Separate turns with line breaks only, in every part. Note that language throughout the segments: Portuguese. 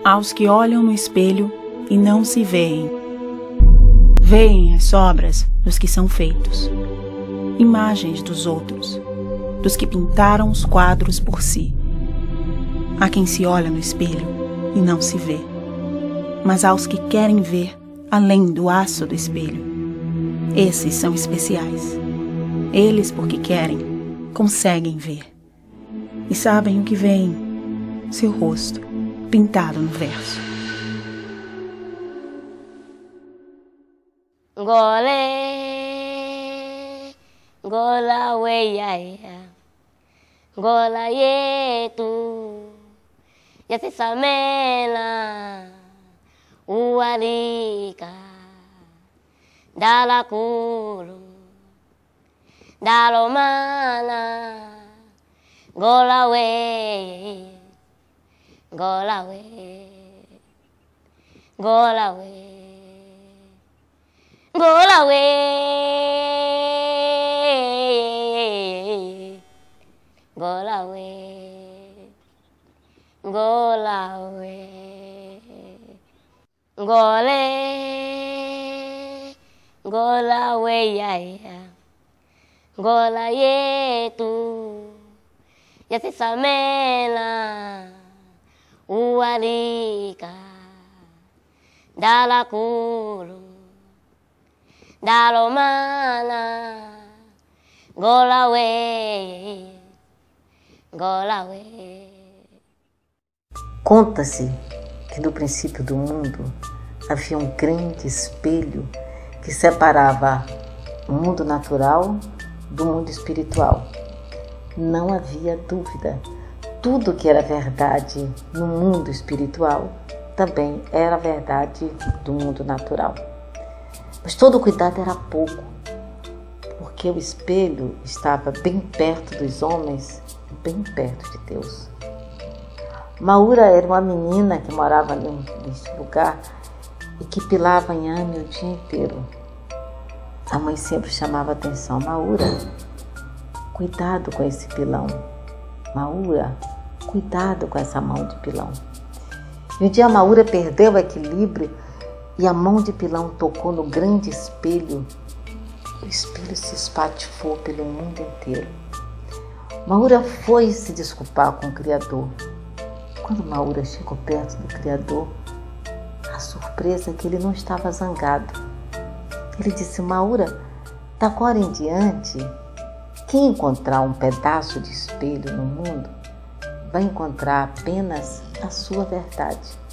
Aos que olham no espelho e não se veem. Veem as sobras dos que são feitos, imagens dos outros, dos que pintaram os quadros por si. Há quem se olha no espelho e não se vê, mas há os que querem ver além do aço do espelho. Esses são especiais. Eles, porque querem, conseguem ver. E sabem o que veem, seu rosto pintado no verso.
Gole, gola weia, gola yetu, yase samela, uarika, dala kuru, dalo mana, gola we, gola we, gola we. Go away, go away, go away, go away, yeah, go away tu, ya se samela, uarika, dala kuru. Dalo mana, go away, go away.
Conta-se que no princípio do mundo havia um grande espelho que separava o mundo natural do mundo espiritual. Não havia dúvida. Tudo que era verdade no mundo espiritual também era verdade do mundo natural. Mas todo cuidado era pouco, porque o espelho estava bem perto dos homens, bem perto de Deus. Maura era uma menina que morava nesse lugar e que pilava inhame o dia inteiro. A mãe sempre chamava atenção: Maura, cuidado com esse pilão. Maura, cuidado com essa mão de pilão. E um dia a Maura perdeu o equilíbrio e a mão de pilão tocou no grande espelho. O espelho se espatifou pelo mundo inteiro. Maura foi se desculpar com o Criador. Quando Maura chegou perto do Criador, a surpresa é que ele não estava zangado. Ele disse: Maura, da agora em diante, quem encontrar um pedaço de espelho no mundo vai encontrar apenas a sua verdade.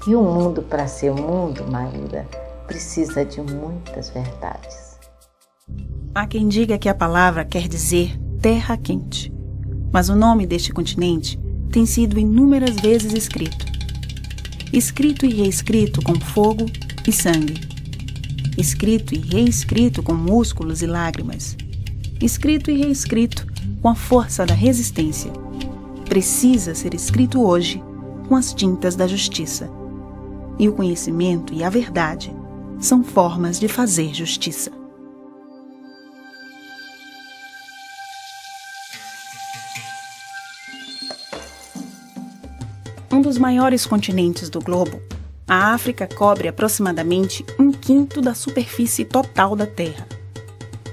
E o mundo, para ser mundo, Maura, precisa de muitas verdades.
Há quem diga que a palavra quer dizer terra quente, mas o nome deste continente tem sido inúmeras vezes escrito. Escrito e reescrito com fogo e sangue. Escrito e reescrito com músculos e lágrimas. Escrito e reescrito com a força da resistência. Precisa ser escrito hoje com as tintas da justiça. E o conhecimento e a verdade são formas de fazer justiça. Um dos maiores continentes do globo, a África cobre aproximadamente 1/5 da superfície total da Terra.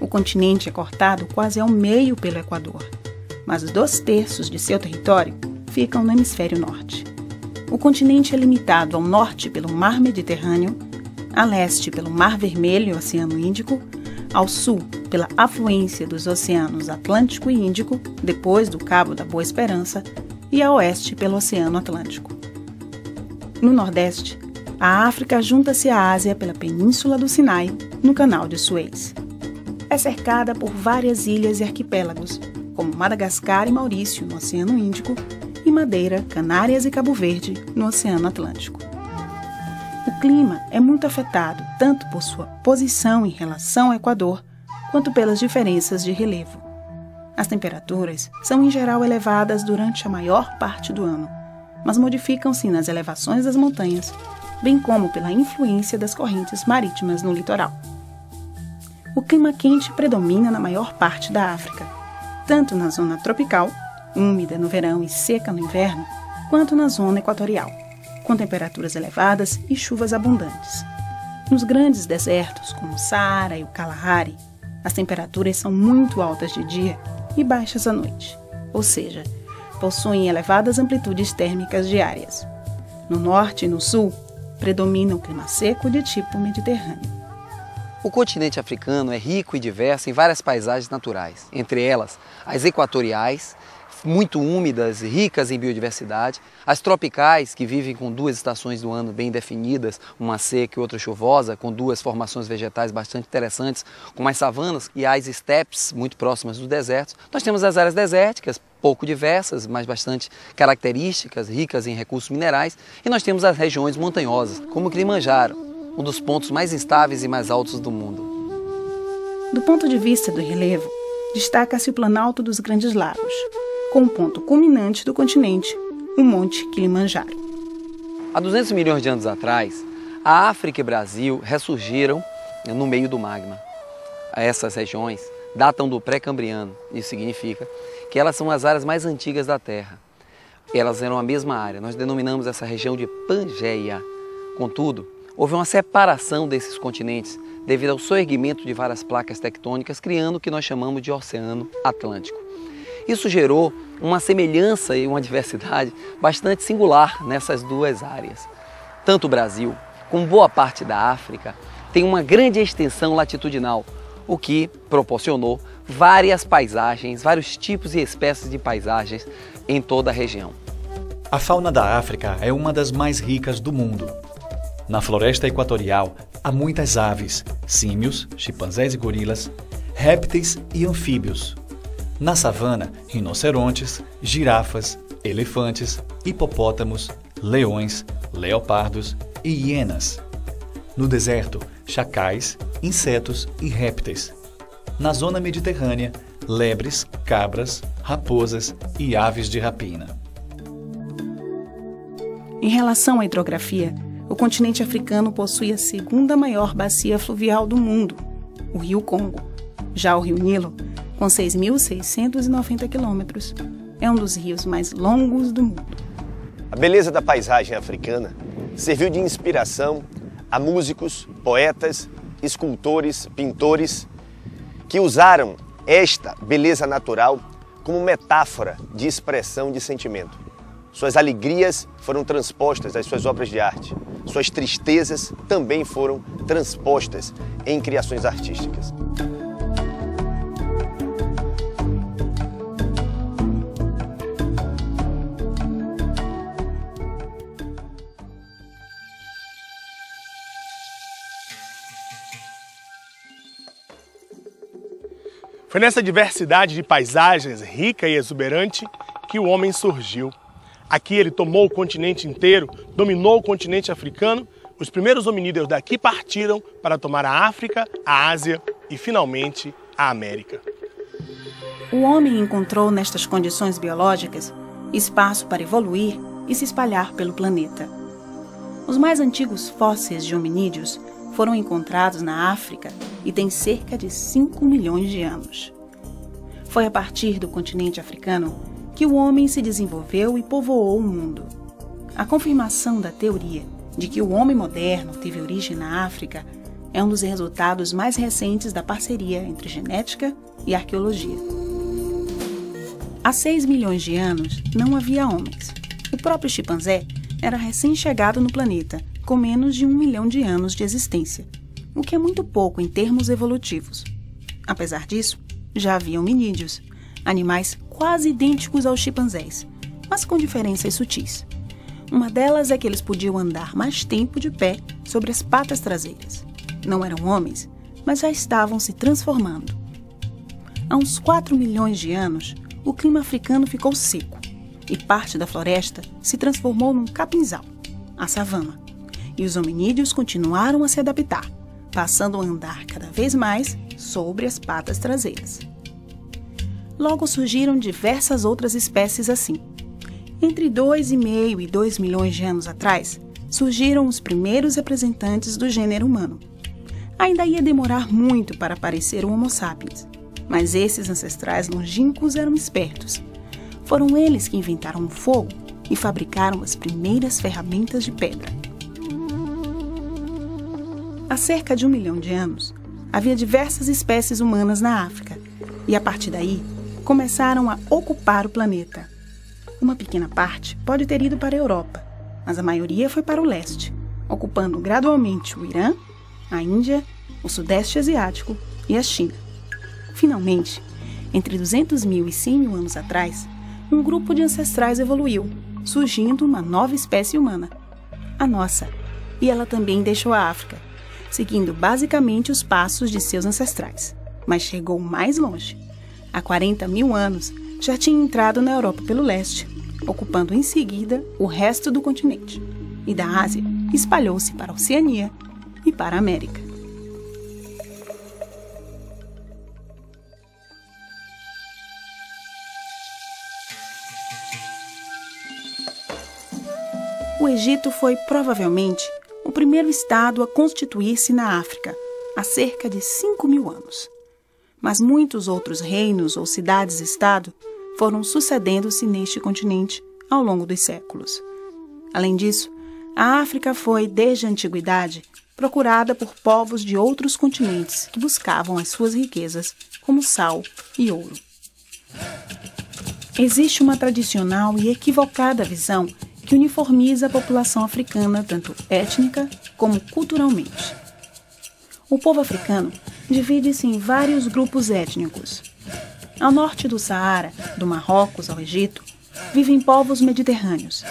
O continente é cortado quase ao meio pelo Equador, mas 2/3 de seu território ficam no hemisfério norte. O continente é limitado ao norte pelo Mar Mediterrâneo, a leste pelo Mar Vermelho e Oceano Índico, ao sul pela afluência dos oceanos Atlântico e Índico, depois do Cabo da Boa Esperança, e a oeste pelo Oceano Atlântico. No nordeste, a África junta-se à Ásia pela Península do Sinai, no Canal de Suez. É cercada por várias ilhas e arquipélagos, como Madagascar e Maurício, no Oceano Índico, e Madeira, Canárias e Cabo Verde, no Oceano Atlântico. O clima é muito afetado tanto por sua posição em relação ao Equador, quanto pelas diferenças de relevo. As temperaturas são em geral elevadas durante a maior parte do ano, mas modificam-se nas elevações das montanhas, bem como pela influência das correntes marítimas no litoral. O clima quente predomina na maior parte da África, tanto na zona tropical, úmida no verão e seca no inverno, quanto na zona equatorial, com temperaturas elevadas e chuvas abundantes. Nos grandes desertos, como o Saara e o Kalahari, as temperaturas são muito altas de dia e baixas à noite, ou seja, possuem elevadas amplitudes térmicas diárias. No norte e no sul, predomina o clima seco de tipo mediterrâneo.
O continente africano é rico e diverso em várias paisagens naturais, entre elas as equatoriais, muito úmidas e ricas em biodiversidade, as tropicais, que vivem com duas estações do ano bem definidas, uma seca e outra chuvosa, com duas formações vegetais bastante interessantes, como as savanas e as estepes, muito próximas dos desertos. Nós temos as áreas desérticas, pouco diversas, mas bastante características, ricas em recursos minerais, e nós temos as regiões montanhosas, como o Kilimanjaro, um dos pontos mais instáveis e mais altos do mundo.
Do ponto de vista do relevo, destaca-se o Planalto dos Grandes Lagos, com o ponto culminante do continente, o Monte Kilimanjaro.
Há 200 milhões de anos atrás, a África e o Brasil ressurgiram no meio do magma. Essas regiões datam do pré-cambriano. Isso significa que elas são as áreas mais antigas da Terra. Elas eram a mesma área. Nós denominamos essa região de Pangeia. Contudo, houve uma separação desses continentes devido ao soerguimento de várias placas tectônicas, criando o que nós chamamos de Oceano Atlântico. Isso gerou uma semelhança e uma diversidade bastante singular nessas duas áreas. Tanto o Brasil como boa parte da África tem uma grande extensão latitudinal, o que proporcionou várias paisagens, vários tipos e espécies de paisagens em toda a região.
A fauna da África é uma das mais ricas do mundo. Na floresta equatorial há muitas aves, símios, chimpanzés e gorilas, répteis e anfíbios. Na savana, rinocerontes, girafas, elefantes, hipopótamos, leões, leopardos e hienas. No deserto, chacais, insetos e répteis. Na zona mediterrânea, lebres, cabras, raposas e aves de rapina.
Em relação à hidrografia, o continente africano possui a segunda maior bacia fluvial do mundo, o Rio Congo. Já o Rio Nilo, com 6.690 quilômetros, é um dos rios mais longos do mundo.
A beleza da paisagem africana serviu de inspiração a músicos, poetas, escultores, pintores, que usaram esta beleza natural como metáfora de expressão de sentimento. Suas alegrias foram transpostas às suas obras de arte. Suas tristezas também foram transpostas em criações artísticas.
Foi nessa diversidade de paisagens rica e exuberante que o homem surgiu. Aqui ele tomou o continente inteiro, dominou o continente africano. Os primeiros hominídeos daqui partiram para tomar a África, a Ásia e, finalmente, a América.
O homem encontrou nestas condições biológicas espaço para evoluir e se espalhar pelo planeta. Os mais antigos fósseis de hominídeos foram encontrados na África e têm cerca de 5 milhões de anos. Foi a partir do continente africano que o homem se desenvolveu e povoou o mundo. A confirmação da teoria de que o homem moderno teve origem na África é um dos resultados mais recentes da parceria entre genética e arqueologia. Há 6 milhões de anos não havia homens. O próprio chimpanzé era recém-chegado no planeta, com menos de 1 milhão de anos de existência, o que é muito pouco em termos evolutivos. Apesar disso, já havia hominídeos, animais quase idênticos aos chimpanzés, mas com diferenças sutis. Uma delas é que eles podiam andar mais tempo de pé sobre as patas traseiras. Não eram homens, mas já estavam se transformando. Há uns 4 milhões de anos, o clima africano ficou seco e parte da floresta se transformou num capinzal, a savana. E os hominídeos continuaram a se adaptar, passando a andar cada vez mais sobre as patas traseiras. Logo surgiram diversas outras espécies assim. Entre 2,5 e 2 milhões de anos atrás, surgiram os primeiros representantes do gênero humano. Ainda ia demorar muito para aparecer o Homo sapiens, mas esses ancestrais longínquos eram espertos. Foram eles que inventaram o fogo e fabricaram as primeiras ferramentas de pedra. Há cerca de 1 milhão de anos, havia diversas espécies humanas na África e, a partir daí, começaram a ocupar o planeta. Uma pequena parte pode ter ido para a Europa, mas a maioria foi para o leste, ocupando gradualmente o Irã, a Índia, o Sudeste Asiático e a China. Finalmente, entre 200 mil e 100 mil anos atrás, um grupo de ancestrais evoluiu, surgindo uma nova espécie humana, a nossa, e ela também deixou a África, seguindo basicamente os passos de seus ancestrais, mas chegou mais longe. Há 40 mil anos, já tinha entrado na Europa pelo leste, ocupando em seguida o resto do continente, e da Ásia espalhou-se para a Oceania e para a América. O Egito foi provavelmente o primeiro estado a constituir-se na África, há cerca de 5 mil anos. Mas muitos outros reinos ou cidades-estado foram sucedendo-se neste continente ao longo dos séculos. Além disso, a África foi, desde a antiguidade, procurada por povos de outros continentes que buscavam as suas riquezas, como sal e ouro. Existe uma tradicional e equivocada visão que uniformiza a população africana tanto étnica como culturalmente. O povo africano divide-se em vários grupos étnicos. Ao norte do Saara, do Marrocos ao Egito, vivem povos mediterrâneos.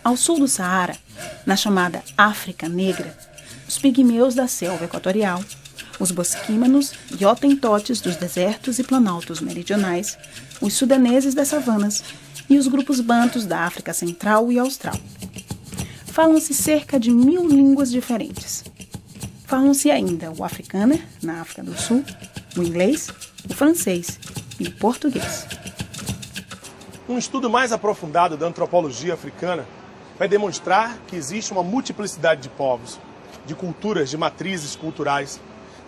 Ao sul do Saara, na chamada África Negra, os pigmeus da selva equatorial, os bosquímanos e hotentotes dos desertos e planaltos meridionais, os sudaneses das savanas e os grupos bantus da África Central e Austral. Falam-se cerca de 1000 línguas diferentes. Falam-se ainda o afrikaner, na África do Sul, o inglês, o francês e o português.
Um estudo mais aprofundado da antropologia africana vai demonstrar que existe uma multiplicidade de povos, de culturas, de matrizes culturais.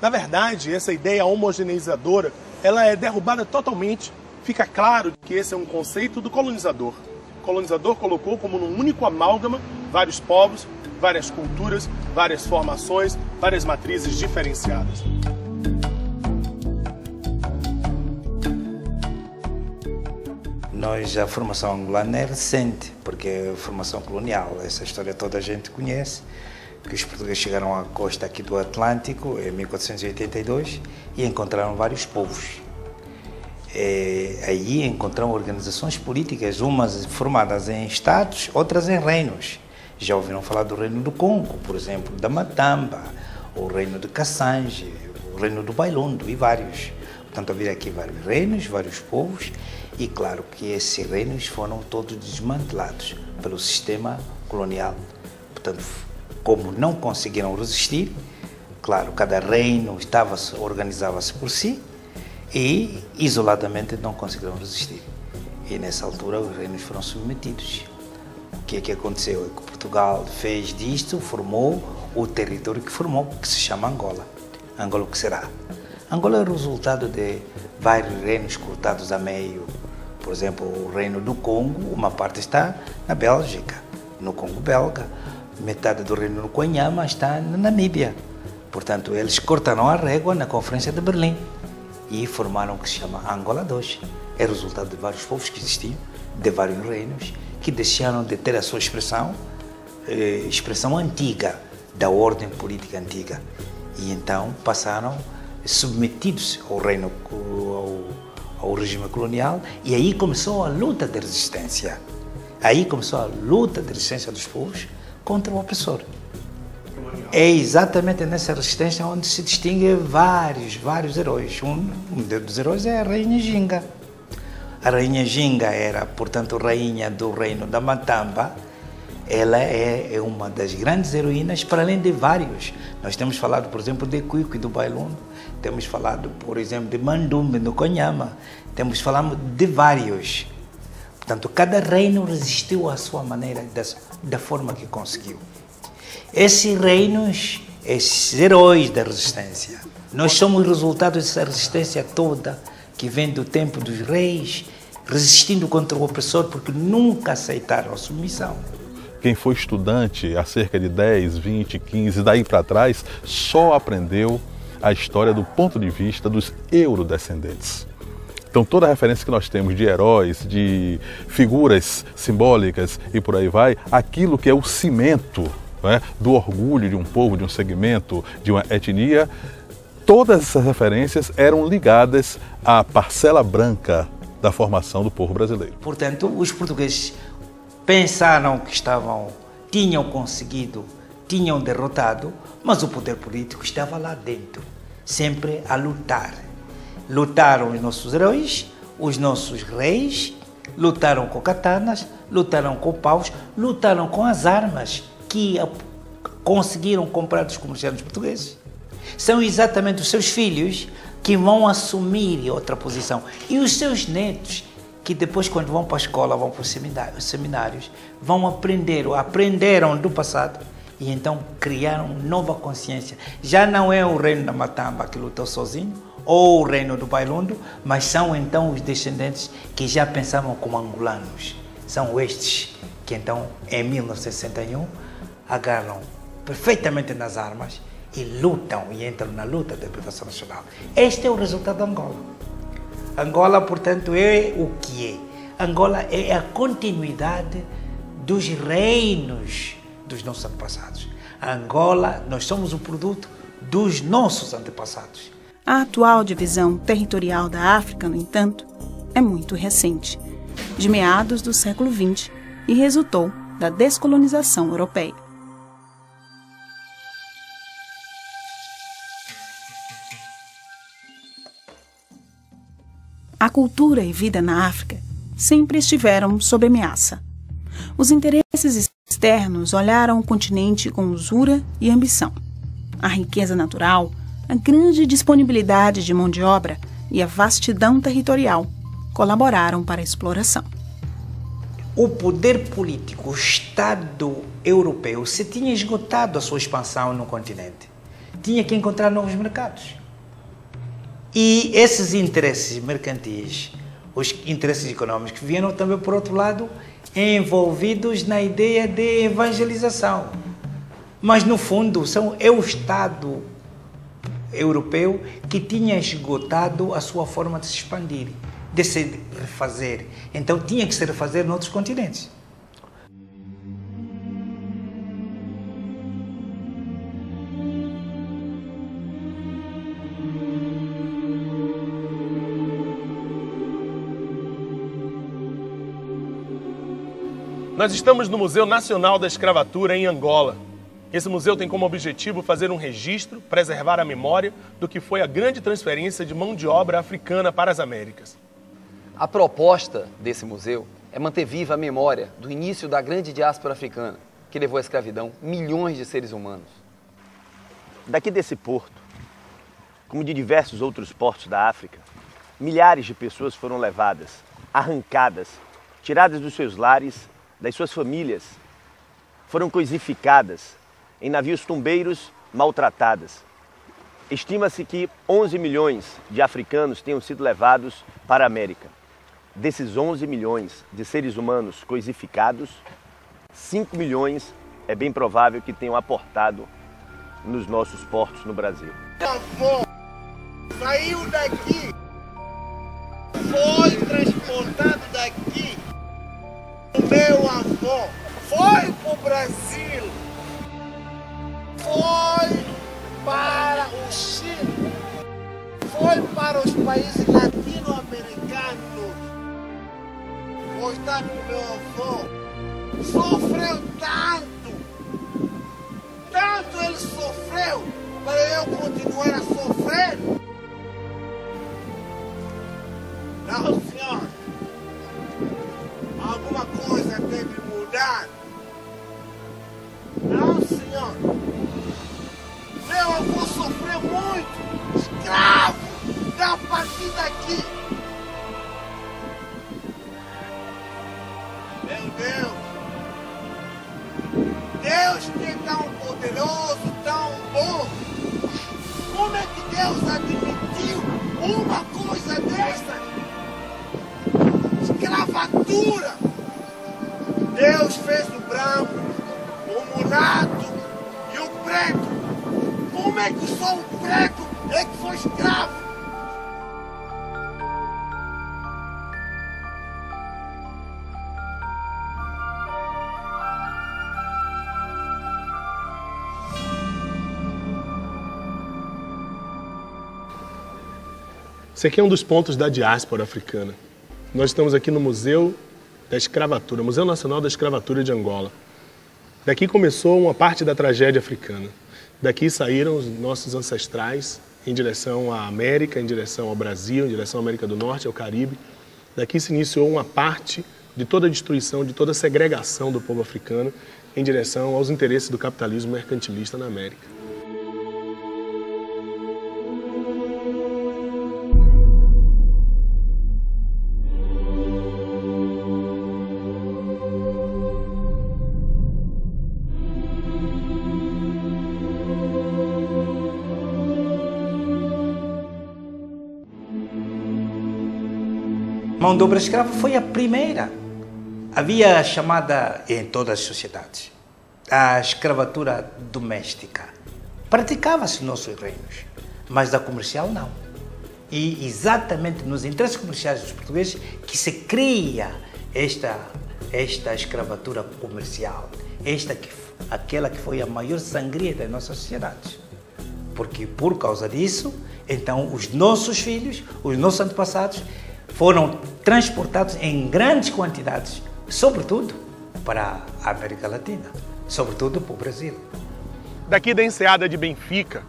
Na verdade, essa ideia homogeneizadora, ela é derrubada totalmente. Fica claro que esse é um conceito do colonizador. O colonizador colocou como num único amálgama vários povos, várias culturas, várias formações, várias matrizes diferenciadas.
A formação angolana é recente, porque é a formação colonial. Essa história toda a gente conhece, que os portugueses chegaram à costa aqui do Atlântico em 1482 e encontraram vários povos. Aí encontraram organizações políticas, umas formadas em estados, outras em reinos. Já ouviram falar do reino do Congo, por exemplo, da Matamba, o reino de Kassange, o reino do Bailondo e vários. Portanto, havia aqui vários reinos, vários povos, e claro que esses reinos foram todos desmantelados pelo sistema colonial. Portanto, como não conseguiram resistir, claro, cada reino organizava-se por si e isoladamente não conseguiram resistir. E nessa altura os reinos foram submetidos. O que é que aconteceu? É que Portugal fez disto, formou o território que formou, que se chama Angola. Angola o que será? Angola é o resultado de vários reinos cortados a meio. Por exemplo, o reino do Congo, uma parte está na Bélgica, no Congo belga. Metade do reino do Quanyama está na Namíbia. Portanto, eles cortaram a régua na Conferência de Berlim e formaram o que se chama Angola II. É resultado de vários povos que existiam, de vários reinos, que deixaram de ter a sua expressão antiga, da ordem política antiga. E então passaram submetidos ao regime colonial, e aí começou a luta de resistência. Aí começou a luta de resistência dos povos contra o opressor. É exatamente nessa resistência onde se distingue vários heróis. Um dos heróis é a Rainha Ginga. A Rainha Ginga era, portanto, rainha do reino da Matamba. Ela é uma das grandes heroínas, para além de vários. Nós temos falado, por exemplo, de Cuico e do Bailondo. Temos falado, por exemplo, de Mandumbe, do Quanyama. Temos falado de vários. Portanto, cada reino resistiu à sua maneira, da forma que conseguiu. Esses reinos, esses heróis da resistência, nós somos resultado dessa resistência toda, que vem do tempo dos reis, resistindo contra o opressor porque nunca aceitaram a submissão.
Quem foi estudante há cerca de 10, 20, 15, daí para trás, só aprendeu a história do ponto de vista dos eurodescendentes. Então toda a referência que nós temos de heróis, de figuras simbólicas e por aí vai, aquilo que é o cimento, né, do orgulho de um povo, de um segmento, de uma etnia, todas essas referências eram ligadas à parcela branca da formação do povo brasileiro.
Portanto, os portugueses pensaram que tinham conseguido, tinham derrotado, mas o poder político estava lá dentro, sempre a lutar. Lutaram os nossos heróis, os nossos reis, lutaram com katanas, lutaram com paus, lutaram com as armas que conseguiram comprar dos comerciantes portugueses. São exatamente os seus filhos que vão assumir outra posição. E os seus netos, que depois, quando vão para a escola, vão para os seminários, vão aprenderam do passado e então criaram nova consciência. Já não é o reino da Matamba que lutou sozinho, ou o reino do Bailundo, mas são então os descendentes que já pensavam como angolanos. São estes que então, em 1961, agarram perfeitamente nas armas e lutam e entram na luta da libertação nacional. Este é o resultado da Angola. Angola, portanto, é o que é. Angola é a continuidade dos reinos dos nossos antepassados. Angola, nós somos o produto dos nossos antepassados.
A atual divisão territorial da África, no entanto, é muito recente, de meados do século XX, e resultou da descolonização europeia. A cultura e vida na África sempre estiveram sob ameaça. Os interesses externos olharam o continente com usura e ambição. A riqueza natural, a grande disponibilidade de mão de obra e a vastidão territorial colaboraram para a exploração.
O poder político, o Estado europeu, se tinha esgotado a sua expansão no continente. Tinha que encontrar novos mercados. E esses interesses mercantis, os interesses econômicos, vieram também, por outro lado, envolvidos na ideia de evangelização. Mas, no fundo, é o Estado europeu que tinha esgotado a sua forma de se expandir, de se refazer. Então tinha que se refazer noutros continentes.
Nós estamos no Museu Nacional da Escravatura em Angola. Esse museu tem como objetivo fazer um registro, preservar a memória do que foi a grande transferência de mão de obra africana para as Américas.
A proposta desse museu é manter viva a memória do início da grande diáspora africana, que levou à escravidão milhões de seres humanos.
Daqui desse porto, como de diversos outros portos da África, milhares de pessoas foram levadas, arrancadas, tiradas dos seus lares, das suas famílias, foram coisificadas em navios tumbeiros maltratadas. Estima-se que 11 milhões de africanos tenham sido levados para a América. Desses 11 milhões de seres humanos coisificados, 5 milhões é bem provável que tenham aportado nos nossos portos no Brasil.
Meu avô saiu daqui, foi transportado daqui. O meu avô foi para o Brasil, foi para o Chile, foi para os países latino-americanos. Portanto, meu avô sofreu tanto ele sofreu, para eu continuar a sofrer. Não, senhor, alguma coisa tem que mudar. Não, senhor. Meu avô sofreu muito, escravo, da partir daqui. Meu Deus, Deus que é tão poderoso, tão bom, como é que Deus admitiu uma coisa dessa? escravatura. Deus fez o branco, o mulato e o preto. Como é que só o preto é que foi escravo?
Esse aqui é um dos pontos da diáspora africana. Nós estamos aqui no Museu da Escravatura, Museu Nacional da Escravatura de Angola. Daqui começou uma parte da tragédia africana. Daqui saíram os nossos ancestrais em direção à América, em direção ao Brasil, em direção à América do Norte, ao Caribe. Daqui se iniciou uma parte de toda a destruição, de toda a segregação do povo africano em direção aos interesses do capitalismo mercantilista na América.
Mão de obra escrava foi a primeira. Havia a chamada, em todas as sociedades, a escravatura doméstica. Praticava-se nos nossos reinos, mas da comercial não. E exatamente nos interesses comerciais dos portugueses que se cria esta escravatura comercial, aquela que foi a maior sangria das nossas sociedades. Porque por causa disso, então os nossos filhos, os nossos antepassados, foram transportados em grandes quantidades, sobretudo para a América Latina, sobretudo para o Brasil.
Daqui da enseada de Benfica,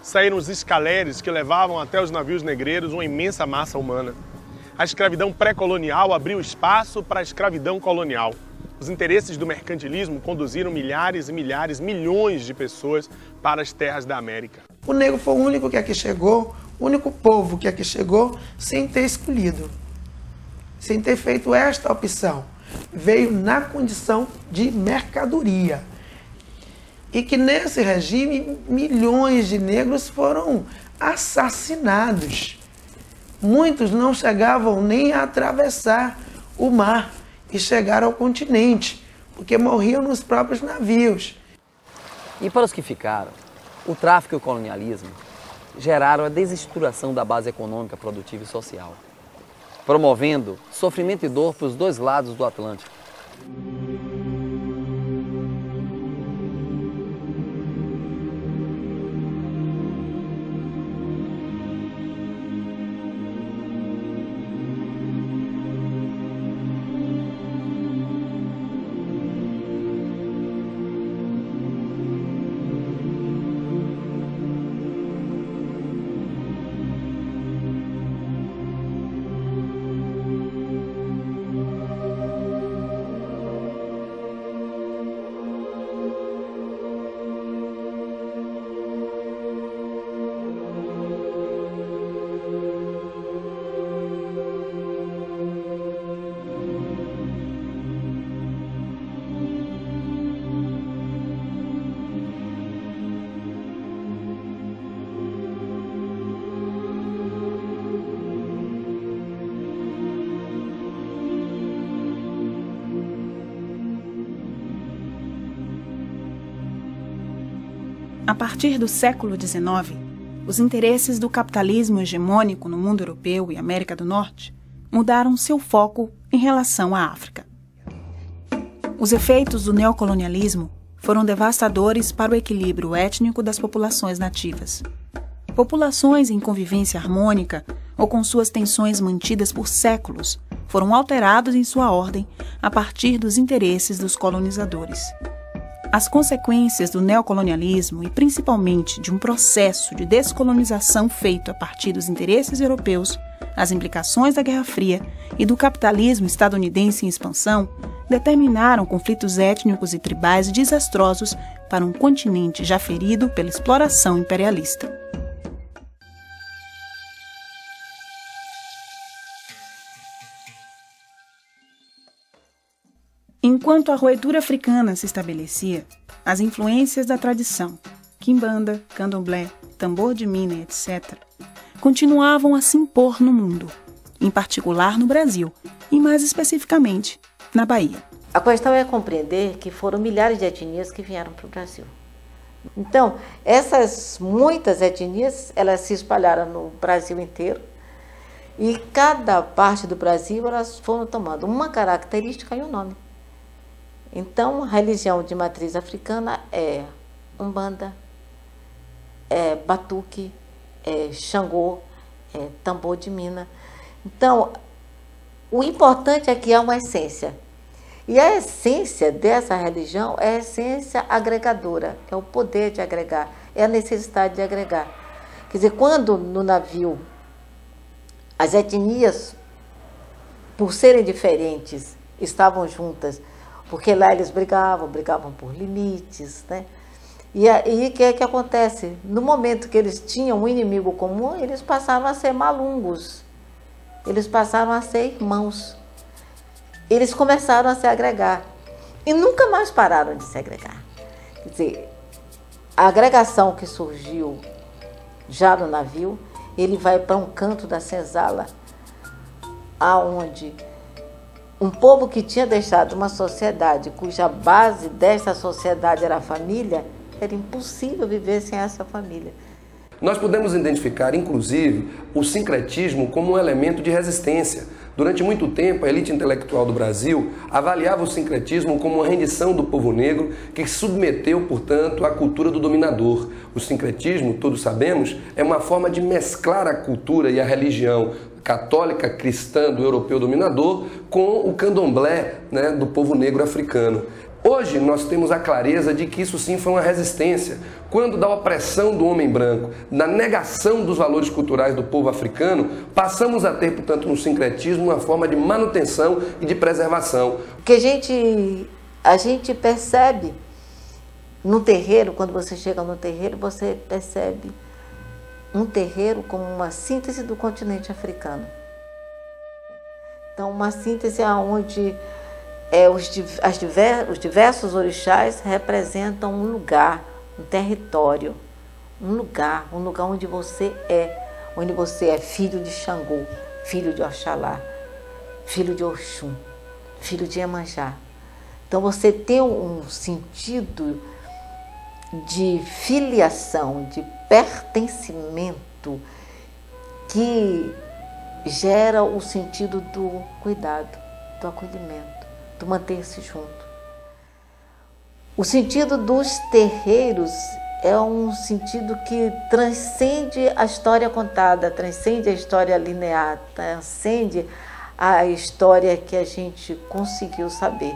saíram os escaleres que levavam até os navios negreiros uma imensa massa humana. A escravidão pré-colonial abriu espaço para a escravidão colonial. Os interesses do mercantilismo conduziram milhares e milhares, milhões de pessoas para as terras da América.
O negro foi o único que aqui chegou, o único povo que aqui chegou sem ter escolhido, sem ter feito esta opção. Veio na condição de mercadoria. E que nesse regime, milhões de negros foram assassinados. Muitos não chegavam nem a atravessar o mar e chegar ao continente, porque morriam nos próprios navios.
E para os que ficaram, o tráfico e o colonialismo geraram a desestruturação da base econômica, produtiva e social, promovendo sofrimento e dor para os dois lados do Atlântico.
A partir do século XIX, os interesses do capitalismo hegemônico no mundo europeu e América do Norte mudaram seu foco em relação à África. Os efeitos do neocolonialismo foram devastadores para o equilíbrio étnico das populações nativas. Populações em convivência harmônica ou com suas tensões mantidas por séculos foram alterados em sua ordem a partir dos interesses dos colonizadores. As consequências do neocolonialismo e principalmente de um processo de descolonização feito a partir dos interesses europeus, as implicações da Guerra Fria e do capitalismo estadunidense em expansão determinaram conflitos étnicos e tribais desastrosos para um continente já ferido pela exploração imperialista. Enquanto a roetura africana se estabelecia, as influências da tradição, quimbanda, candomblé, tambor de mina, etc., continuavam a se impor no mundo, em particular no Brasil e mais especificamente na Bahia.
A questão é compreender que foram milhares de etnias que vieram para o Brasil. Então, essas muitas etnias, elas se espalharam no Brasil inteiro e cada parte do Brasil elas foram tomando uma característica e um nome. Então, a religião de matriz africana é Umbanda, é Batuque, é Xangô, é Tambor de Mina. Então, o importante é que há uma essência. E a essência dessa religião é a essência agregadora, é o poder de agregar, é a necessidade de agregar. Quer dizer, quando no navio as etnias, por serem diferentes, estavam juntas, porque lá eles brigavam por limites, né? E aí o que acontece? No momento que eles tinham um inimigo comum, eles passaram a ser malungos, eles passaram a ser irmãos. Eles começaram a se agregar e nunca mais pararam de se agregar. Quer dizer, a agregação que surgiu já no navio, ele vai para um canto da senzala, aonde um povo que tinha deixado uma sociedade cuja base dessa sociedade era a família, era impossível viver sem essa família.
Nós podemos identificar, inclusive, o sincretismo como um elemento de resistência. Durante muito tempo, a elite intelectual do Brasil avaliava o sincretismo como uma rendição do povo negro que submeteu, portanto, à cultura do dominador. O sincretismo, todos sabemos, é uma forma de mesclar a cultura e a religião católica cristã do europeu dominador com o candomblé, né, do povo negro africano. Hoje nós temos a clareza de que isso sim foi uma resistência. Quando da opressão do homem branco, da negação dos valores culturais do povo africano, passamos a ter, portanto, no sincretismo uma forma de manutenção e de preservação.
Que a gente percebe no terreiro, quando você chega no terreiro, você percebe um terreiro como uma síntese do continente africano. Então, uma síntese onde os diversos orixás representam um lugar, um território, um lugar onde você é filho de Xangô, filho de Oxalá, filho de Oxum, filho de Iemanjá. Então você tem um sentido de filiação, de pertencimento que gera o sentido do cuidado, do acolhimento, do manter-se junto. O sentido dos terreiros é um sentido que transcende a história contada, transcende a história linear, transcende a história que a gente conseguiu saber.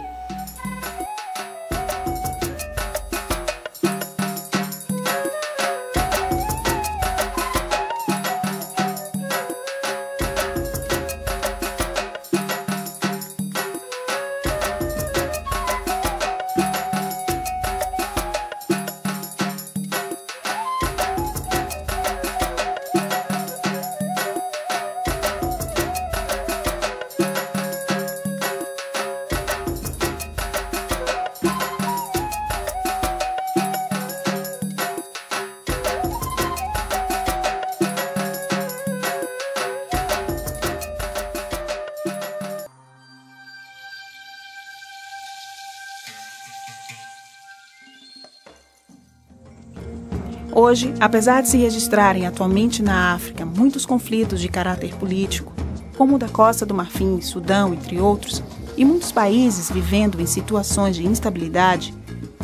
Hoje, apesar de se registrarem atualmente na África muitos conflitos de caráter político, como o da Costa do Marfim, Sudão, entre outros, e muitos países vivendo em situações de instabilidade,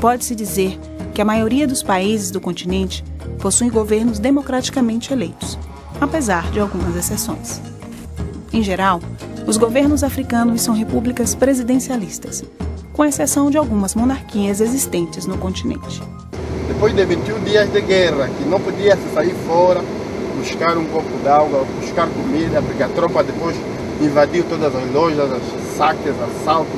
pode-se dizer que a maioria dos países do continente possuem governos democraticamente eleitos, apesar de algumas exceções. Em geral, os governos africanos são repúblicas presidencialistas, com exceção de algumas monarquias existentes no continente.
Depois de 21 dias de guerra, que não podia sair fora, buscar um copo d'água, buscar comida, porque a tropa depois invadiu todas as lojas, saques, assaltos.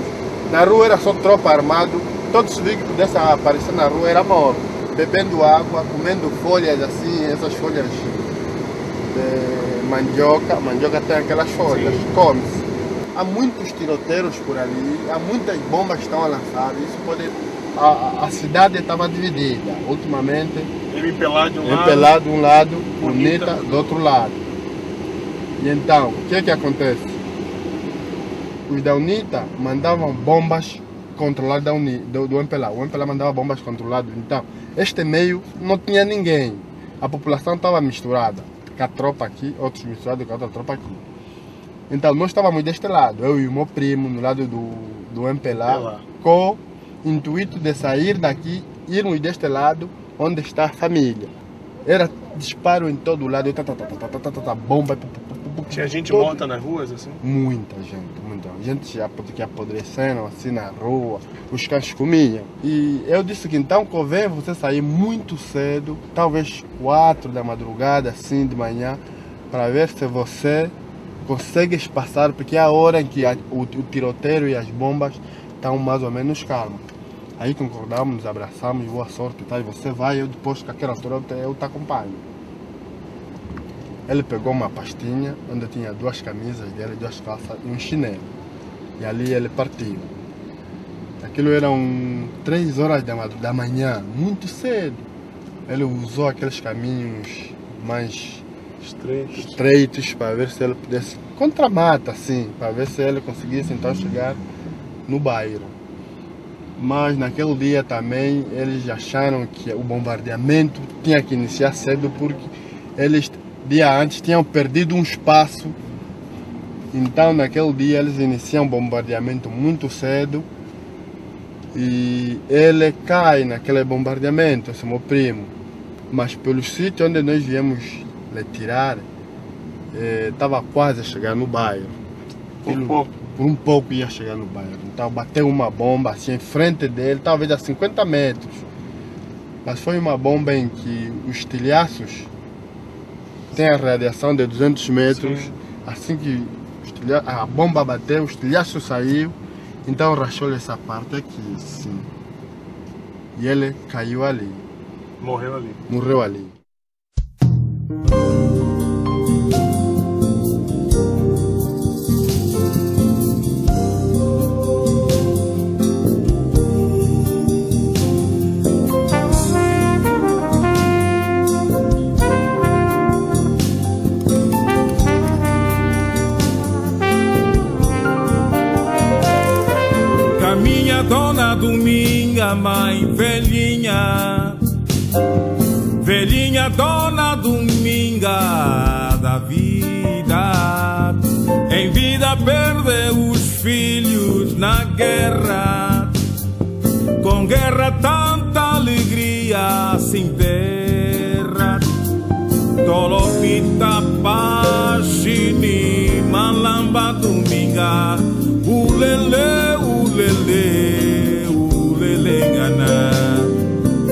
Na rua era só tropa armada, todo civil que pudesse aparecer na rua era morto. Bebendo água, comendo folhas assim, essas folhas de mandioca tem aquelas folhas, come-se. Há muitos tiroteiros por ali, há muitas bombas que estão lançadas, isso pode... A cidade estava dividida, ultimamente.
Ele empelado de um lado,
empelado de um lado, Bonita do outro lado. E então, o que é que acontece? Os da UNITA mandavam bombas controladas do MPLA. O MPLA mandava bombas controladas. Então, este meio não tinha ninguém. A população estava misturada. Com a tropa aqui, outros misturados com a outra tropa aqui. Então, nós estávamos deste lado. Eu e o meu primo, no lado do MPLA, com o intuito de sair daqui, irmos deste lado, onde está a família. Era disparo em todo lado, bomba.
Tinha gente morta nas ruas, assim?
Muita gente, muita gente já que apodrecendo assim na rua, os cães comiam. E eu disse que então convém você sair muito cedo, talvez 4 da madrugada, assim de manhã, para ver se você consegue passar, porque é a hora em que o tiroteio e as bombas estão mais ou menos calmos. Aí concordamos, nos abraçamos, boa sorte, tá? E você vai, eu depois, com aquela altura, eu te acompanho. Ele pegou uma pastinha, onde tinha 2 camisas dele, 2 calças e um chinelo. E ali ele partiu. Aquilo eram 3 horas da manhã, muito cedo. Ele usou aqueles caminhos mais estreitos para ver se ele pudesse, contra a mata, assim, para ver se ele conseguisse então chegar no bairro. Mas naquele dia também eles acharam que o bombardeamento tinha que iniciar cedo porque eles, dia antes, tinham perdido um espaço. Então naquele dia eles iniciam o bombardeamento muito cedo e ele cai naquele bombardeamento, esse meu primo. Mas pelo sítio onde nós viemos lhe tirar, estava quase a chegar no bairro. Por um pouco ia chegar no bairro. Então bateu uma bomba assim em frente dele, talvez a 50 metros. Mas foi uma bomba em que os telhaços têm a radiação de 200 metros. Sim. Assim que a bomba bateu, os telhaços saiu, então rachou essa parte aqui, sim. E ele caiu ali.
Morreu ali.
Morreu ali.
Dona Dominga, mãe velhinha, velhinha Dona Dominga da vida, em vida perdeu os filhos na guerra, com guerra tanta alegria sem terra, Tolopita, Pachini, Malamba Dominga, ulele, ulele, ulelengana,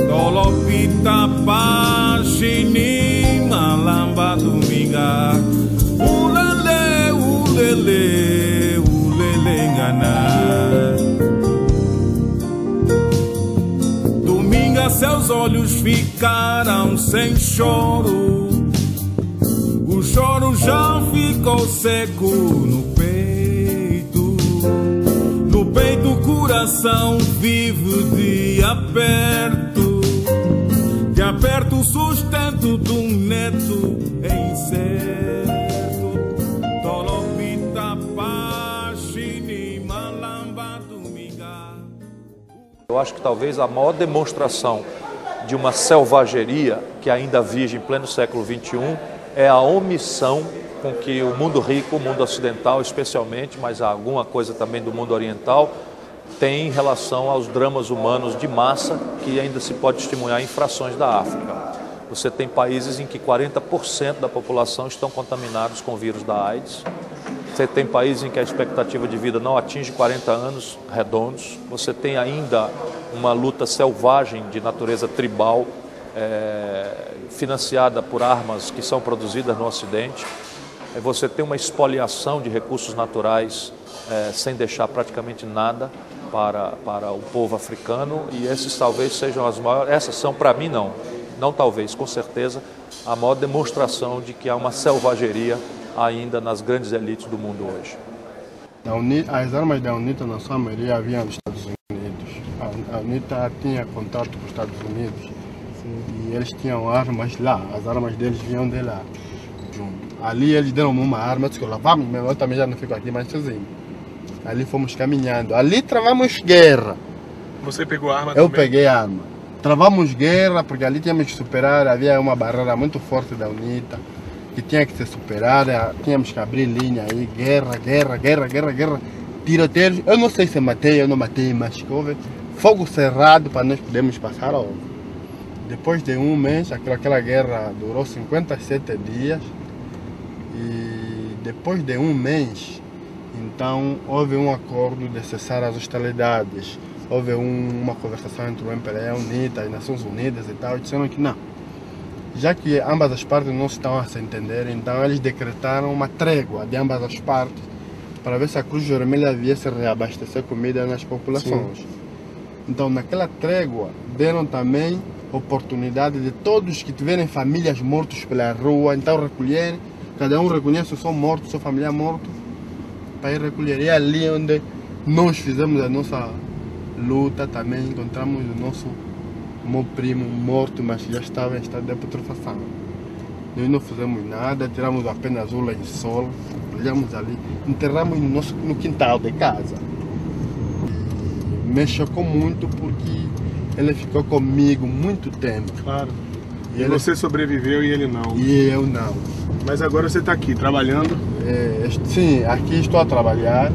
Tolopita, Pachini, Malamba Dominga, ulele, ulele, ulelengana. Dominga, seus olhos ficaram sem choro, o choro já ficou seco no peito. No peito o coração vive de aperto o sustento de um neto incerto. Tolopita, Pachini, Malamba Dominga.
Eu acho que talvez a maior demonstração de uma selvageria que ainda vige em pleno século XXI é a omissão com que o mundo rico, o mundo ocidental especialmente, mas há alguma coisa também do mundo oriental, tem em relação aos dramas humanos de massa que ainda se pode testemunhar em frações da África. Você tem países em que 40% da população estão contaminados com o vírus da AIDS. Você tem países em que a expectativa de vida não atinge 40 anos redondos. Você tem ainda uma luta selvagem de natureza tribal, financiada por armas que são produzidas no Ocidente. Você tem uma espoliação de recursos naturais sem deixar praticamente nada para o povo africano, e esses talvez sejam as maiores, essas são para mim não talvez, com certeza, a maior demonstração de que há uma selvageria ainda nas grandes elites do mundo hoje.
As armas da UNITA, na sua maioria, vinham dos Estados Unidos. A UNITA tinha contato com os Estados Unidos. Sim. E eles tinham armas lá, as armas deles vinham de lá. junto. Ali eles deram-me uma arma, eu disse, lá vamos mesmo, eu também já não fico aqui mais sozinho. Ali fomos caminhando, ali travamos guerra.
Você pegou a arma
Eu
também?
peguei a arma. Travamos guerra porque ali tínhamos que superar, havia uma barreira muito forte da UNITA que tinha que ser superada, tínhamos que abrir linha aí, guerra, tiroteios. Eu não sei se matei ou não matei, mas houve fogo cerrado para nós podermos passar ao. Depois de um mês, aquela guerra durou 57 dias e depois de um mês, então houve um acordo de cessar as hostilidades. Houve uma conversação entre o MPLA, a UNITA, as Nações Unidas e tal, e disseram que não. Já que ambas as partes não estão a se entender, então eles decretaram uma trégua de ambas as partes para ver se a Cruz Vermelha viesse reabastecer comida nas populações. Sim. Então, naquela trégua, deram também oportunidade de todos que tiverem famílias mortas pela rua, então recolherem, cada um reconhece o seu morto, sua família morto, para ir recolher. E é ali onde nós fizemos a nossa luta também, encontramos o meu primo morto, mas já estava em estado de putrefação. Nós não fizemos nada, tiramos apenas o lençol, olhamos ali, enterramos no quintal de casa. Me chocou muito porque ele ficou comigo muito tempo.
Claro. E você sobreviveu e ele não.
E eu não.
Mas agora você está aqui, trabalhando?
Sim, aqui estou a trabalhar.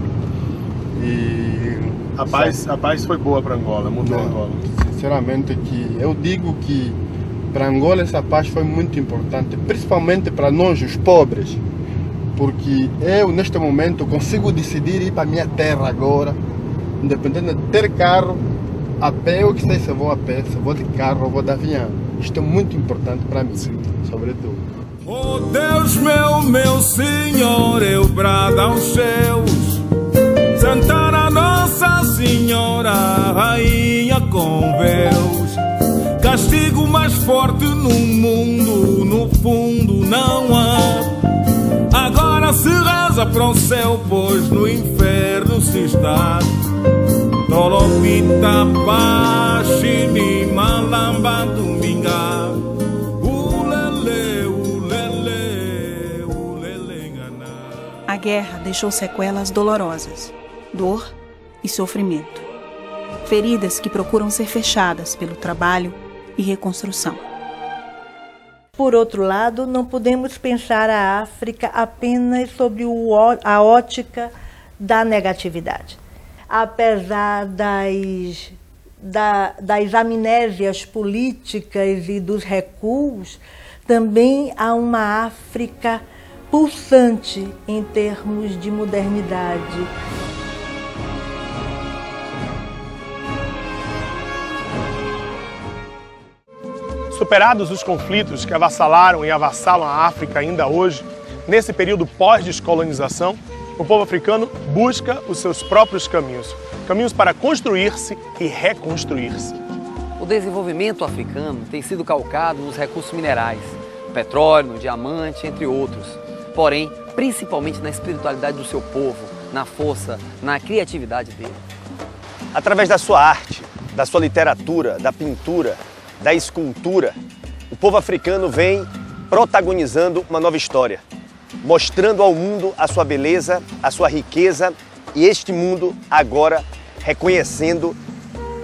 E
a paz foi boa para Angola, mudou Angola.
Sinceramente, que eu digo que para Angola essa paz foi muito importante, principalmente para nós, os pobres, porque eu neste momento consigo decidir ir para a minha terra agora, independente de ter carro, a pé, eu que sei se eu vou a pé, se eu vou de carro ou vou de avião. Isto é muito importante para mim, sobretudo.
Oh Deus meu Senhor, eu brado aos céus, Santana Nossa Senhora, Rainha com véus. Castigo mais forte no mundo, no fundo não há. Agora se reza para o céu, pois no inferno se está. Tolopita, Pachini, Malamba, Dominga.
A guerra deixou sequelas dolorosas, dor e sofrimento. Feridas que procuram ser fechadas pelo trabalho e reconstrução.
Por outro lado, não podemos pensar a África apenas sobre a ótica da negatividade. Apesar das amnésias políticas e dos recuos, também há uma África pulsante em termos de modernidade.
Superados os conflitos que avassalaram e avassalam a África ainda hoje, nesse período pós-descolonização, o povo africano busca os seus próprios caminhos, caminhos para construir-se e reconstruir-se.
O desenvolvimento africano tem sido calcado nos recursos minerais, no petróleo, no diamante, entre outros. Porém, principalmente na espiritualidade do seu povo, na força, na criatividade dele.
Através da sua arte, da sua literatura, da pintura, da escultura, o povo africano vem protagonizando uma nova história, mostrando ao mundo a sua beleza, a sua riqueza e este mundo agora reconhecendo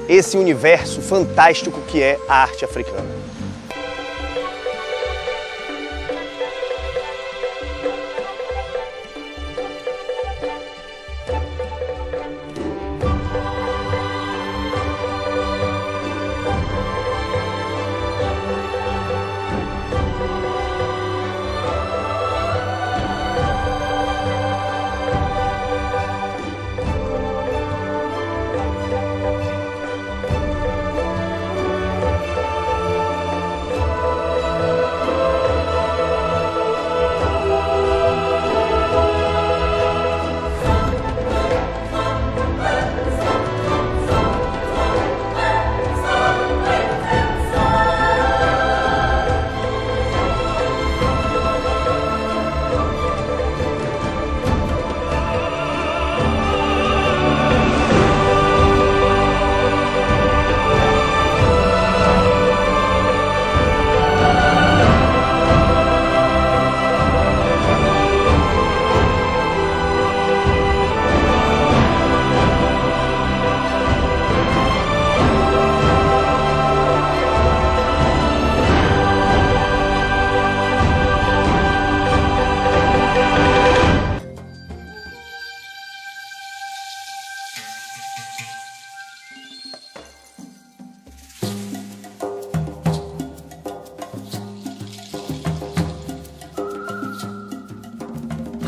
esse universo fantástico que é a arte africana.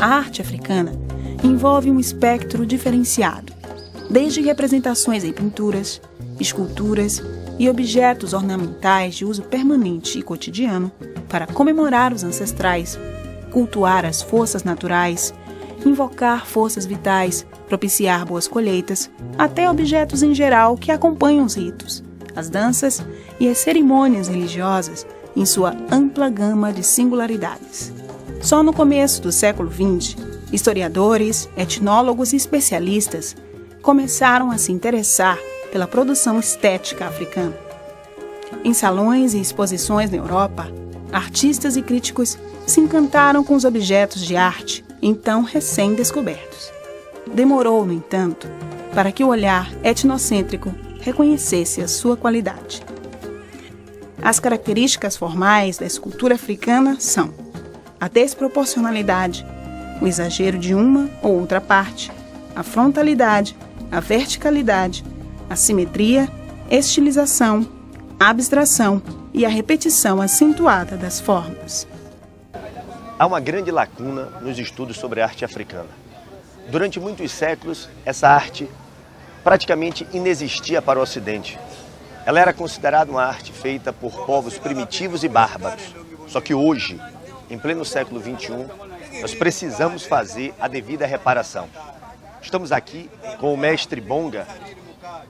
A arte africana envolve um espectro diferenciado, desde representações em pinturas, esculturas e objetos ornamentais de uso permanente e cotidiano para comemorar os ancestrais, cultuar as forças naturais, invocar forças vitais, propiciar boas colheitas, até objetos em geral que acompanham os ritos, as danças e as cerimônias religiosas em sua ampla gama de singularidades. Só no começo do século XX, historiadores, etnólogos e especialistas começaram a se interessar pela produção estética africana. Em salões e exposições na Europa, artistas e críticos se encantaram com os objetos de arte então recém-descobertos. Demorou, no entanto, para que o olhar etnocêntrico reconhecesse a sua qualidade. As características formais da escultura africana são a desproporcionalidade, o exagero de uma ou outra parte, a frontalidade, a verticalidade, a simetria, estilização, a abstração e a repetição acentuada das formas.
Há uma grande lacuna nos estudos sobre a arte africana. Durante muitos séculos, essa arte praticamente inexistia para o Ocidente. Ela era considerada uma arte feita por povos primitivos e bárbaros. Só que hoje, em pleno século XXI, nós precisamos fazer a devida reparação. Estamos aqui com o mestre Bonga,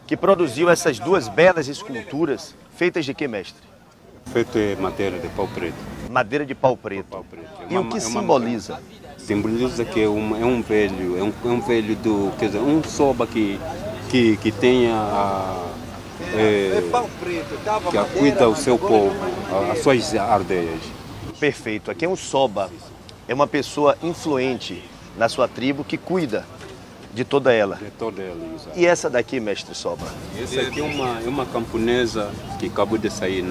que produziu essas duas belas esculturas. Feitas de que, mestre?
Feito de madeira de pau preto.
Madeira de pau preto. E o que simboliza?
Simboliza que é um velho, quer dizer, um soba que tenha que cuida o seu povo, as suas aldeias.
Perfeito. Aqui é um soba, é uma pessoa influente na sua tribo que cuida de toda ela.
De toda ela, exato.
E essa daqui, mestre Soba?
Essa aqui é uma camponesa que acabou de sair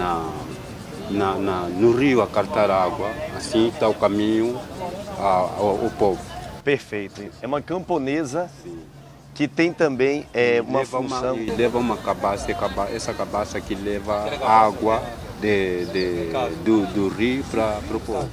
no rio a cartar água. Assim está o caminho ao povo.
Perfeito. É uma camponesa que tem também uma função...
Leva uma cabaça, essa cabaça que leva água do rio para o povo.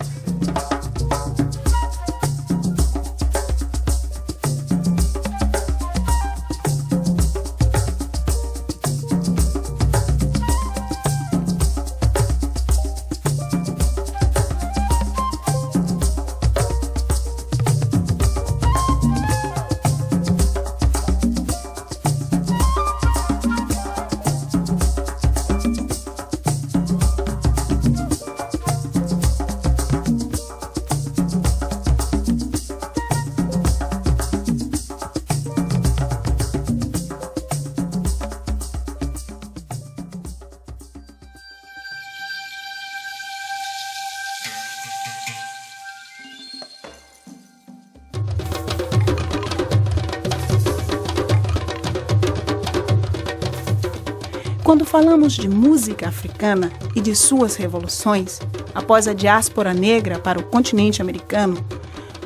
Quando falamos de música africana e de suas revoluções, após a diáspora negra para o continente americano,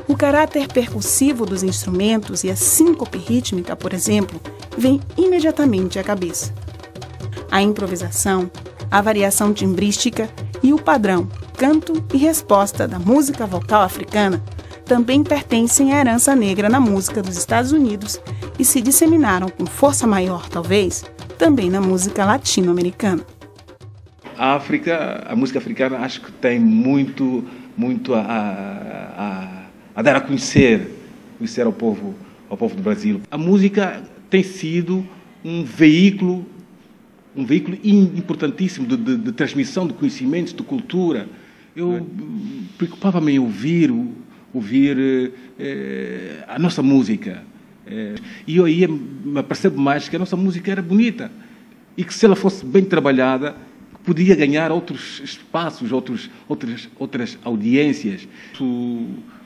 o caráter percussivo dos instrumentos e a síncope rítmica, por exemplo, vem imediatamente à cabeça. A improvisação, a variação timbrística e o padrão canto e resposta da música vocal africana também pertencem à herança negra na música dos Estados Unidos e se disseminaram com força maior, talvez, também na música latino-americana.
A África, a música africana, acho que tem muito a dar a conhecer ao povo do Brasil. A música tem sido um veículo importantíssimo de transmissão de conhecimentos, de cultura. Eu preocupava-me em ouvir a nossa música. E eu aí me percebo mais que a nossa música era bonita e que se ela fosse bem trabalhada podia ganhar outros espaços, outras audiências.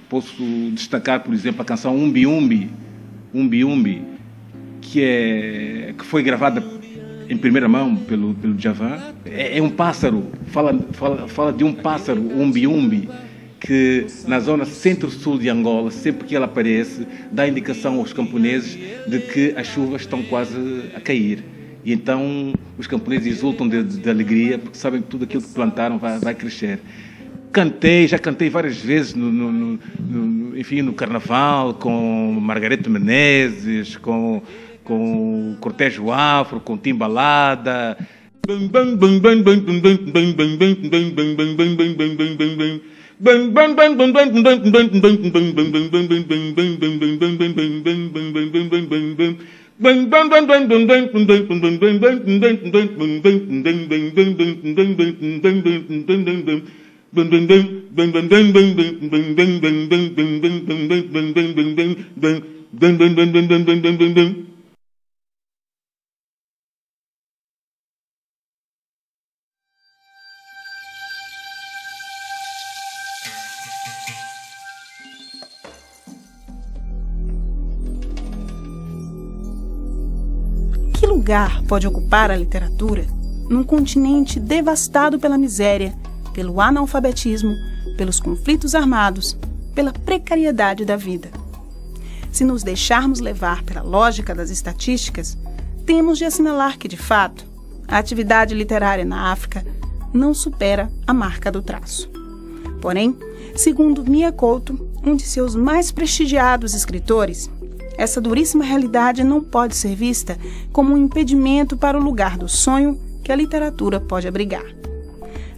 Posso destacar, por exemplo, a canção Umbi Umbi, que foi gravada em primeira mão pelo Djavan. É um pássaro, fala de um pássaro, Umbi Umbi, que na zona centro-sul de Angola, sempre que ela aparece, dá indicação aos camponeses de que as chuvas estão quase a cair. E então os camponeses exultam de alegria, porque sabem que tudo aquilo que plantaram vai crescer. Já cantei várias vezes enfim, no Carnaval, com Margarete Menezes, com o Cortejo Afro, com Timbalada.
Que lugar pode ocupar a literatura num continente devastado pela miséria, pelo analfabetismo, pelos conflitos armados, pela precariedade da vida? Se nos deixarmos levar pela lógica das estatísticas, temos de assinalar que, de fato, a atividade literária na África não supera a marca do traço. Porém, segundo Mia Couto, um de seus mais prestigiados escritores, essa duríssima realidade não pode ser vista como um impedimento para o lugar do sonho que a literatura pode abrigar.